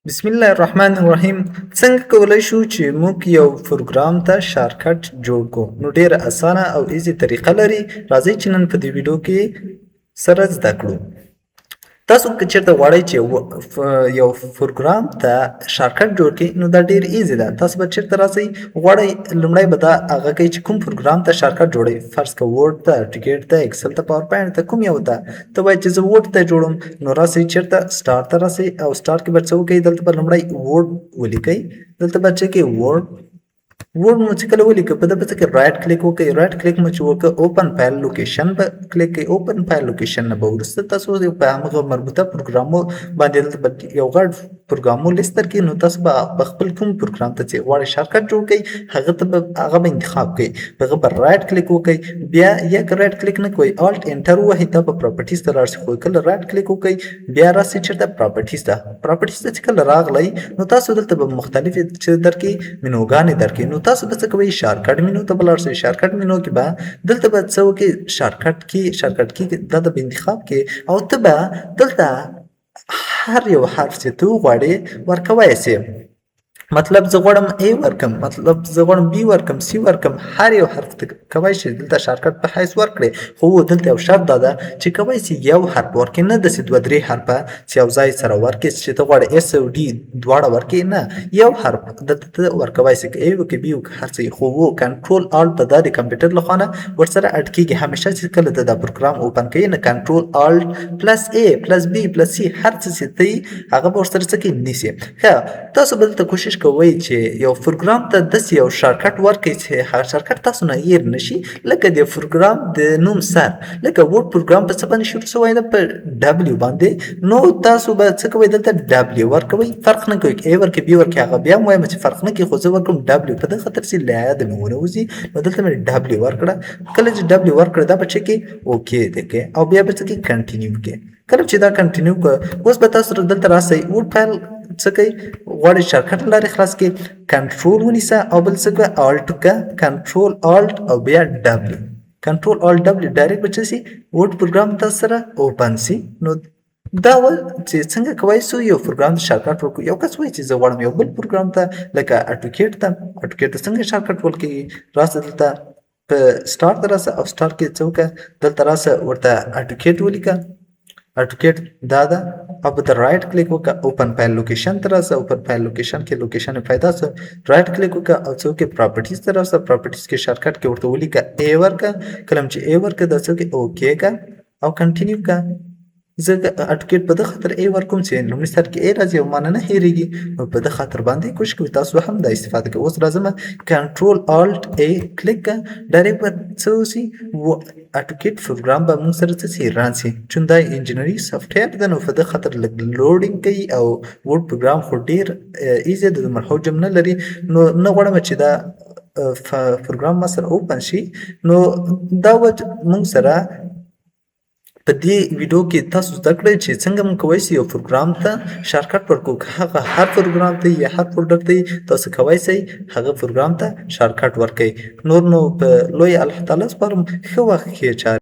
بسم الله الرحمن الرحیم. څنګه کولی شو چې موږ یو پروګرام ته شارټکټ جوړ کړو؟ نو ډیره اسانه او ایزی طریقه لري. راځئ چې نن په دې ویډیو کې سره زده کړو. تاسو که چېرته غواړئ چې یو پروګرام ته شارټکټ جوړ کړئ نو دا ډېر ایزي ده. تاسو به چېرته راسئ غواړئ لومړی به دا هغه کوئ چې کوم پروګرام ته شارټکټ جوړئ. فرض که ورډ ته، ټیکټ ته، اکسل ته، پاور پوینټ ته، کوم یو ته ته وایئ چې زه ورډ ته جوړوم. نو راسئ چېرته سټارټ ته راسئ او سټارټ کې به څه وکئ، دلته به لومړی ورډ ولیکئ. دلته به څه کې ورډ مو چې کله ولیکه په ده به څه کې رایټ کلیک وکړئ. رایټ کلیک مو چې وکړه اوپن فایل لوکیشن به کلیک کړئ. اوپن فایل لوکیشن نه به وروسته تاسو په همغه مربوطه پروګرامو باندې دلته به یو غټ پروګرامو لیست درکړي. نو تاسو به په خپل کوم پروګرام ته چې غواړئ شارټکټ جوړ کړئ هغه به انتخاب کړئ. په هغه به رایټ کلیک وکړئ. بیا یا که رایټ کلیک نه کوئ الټ انټر ووهئ، دا به پراپرټیز ته لاړ شي. خو کله رایټ کلیک وکړئ بیا راسئ چېرته پراپرټیز ته. پراپرټیز ته چې کله راغلی نو تاسو دلته به مختلفې چې درکړي منوګانې درکړي. نو تاسو به څه کوئ، شارټکټ منو ته به لاړ شئ. شارټکټ منو کې به دلته به څه وکړئ، شارټکټ کې دا به انتخاب کړئ او ته به دلته هر یو حرف چې ته وغواړې ورکولی سې. مطلب زه غواړم A ورکم، مطلب زه غواړم B ورکم، C ورکم. هر یو حرف ته کولی شي دلته شارټکټ په حیث ورکړې. خو دلته یو شرط دا ده چې کولی شي یو حرف ورکړې، نه داسې دوه درې حرفه چې یو ځای سره ورکړې چې ته غواړې S او D دواړه ورکړې. نه، یو حرف دلته ته ورکولی شي، که A وکړې، B وکړې، هر څه. خو کنټرول الټ ته دا د کمپیوټر له خوا نه ورسره اډ کېږي. همیشه چې کله ته دا پروګرام اوپن کوې نه کنټرول الټ پلس A پلس B پلس C هر څه چې ته یې هغه به ورسره څه کوي، نیسي. ښه، تاسو به دلته کوشش کوئ چې یو پروګرام ته داسې یو شارټکټ ورکړئ چې هغه شارټکټ تاسو نه هیر نه شي. لکه د پروګرام د نوم سر، لکه ورډ پروګرام په څه باندې شروع شوی ده، په ډبلیو باندې. نو تاسو به څه کوئ، دلته ډبلیو ورکوئ. فرق نه کوي که A ورکړئ، B ورکړئ. هغه بیا هم وایم چې فرق نه کوي، خو زه ورکوم ډبلیو په دغه خاطر چې له یاده مې ونه وځي. نو دلته مې ډبلیو ورکړه. کله چې ډبلیو ورکړه دا به څه کوي، اوکې دی کوي او بیا به څه کوي، کنټینیو کوي. کله چې دا کنټینیو کړه اوس به تاسو دلته راسئ ورډ فایل څه کوي، غواړئ شارټکټ لارې خلاص کړئ، کنټرول ونیسه او بل څه کوه، الټ وکړه. کنټرول الټ او بیا ډبلیو، کنټرول الټ ډبلیو ډایرکټ به څه سي، ورډ پروګرام تاسو سره اوپن سي. نو دا و چې څنګه کولی شو یو پروګرام ته شارټکټ ورکړو. یو کس وایي چې زه غواړم یو بل پروګرام ته لکه اټوکیټ ته څنګه شارټکټ ورکړي. راسه دلته په سټارټ ته راسه او سټارټ کې څه وکړه، دلته راسه ورته اټوکیټ ولیکه. اټوکیټ دا ده او په رایټ کلیک وکړه، اوپن فایل لوکیشن ته راسه. اوپن فایل لوکیشن کې لوکیشن پیدا شو، رایټ کلیک وکړه او څه وکړې، پراپرټیز ته راسه. پراپرټیز کې شارټکټ کې ورته ولیکه A ورکړه. کله چې A ورکړه دا څه وکړې، اوکې کړه او کنټینیو کړه. زه اټوکیټ په دغه خاطر A ورکوم چې لومړي سر کې A راځي او معنی نه هېرېږي. نو په دغه خاطر باندې کوشش کوئ تاسو هم دا استفاده کوئ. اوس راځم کنټرول الټ A کلیک کړه، ډایرکټ به څه وشي، اټوکیټ پروګرام به موږ سره څه سي، ران سي. چون دا انجینري سافټویر ده نو په دغه خاطر لږ لوډینګ کوي او ورډ پروګرام خو ډېر ایزي ده، دومره حجم نه لري. نو نه غواړم چې دا پروګرام ما سره اوپن شي. نو دا موږ سره په دې ویډیو کې تاسو زده کړئ چې څنګه موږ کولی شو یو پروګرام ته شارټکټ ورکړو. که هغه هر پروګرام ته یا هر فولډر ته تاسو کولی شئ هغه پروګرام ته شارټکټ ورکړئ. نور نو په لوی الله تعالی سپارم. ښه وخت ښې چارې.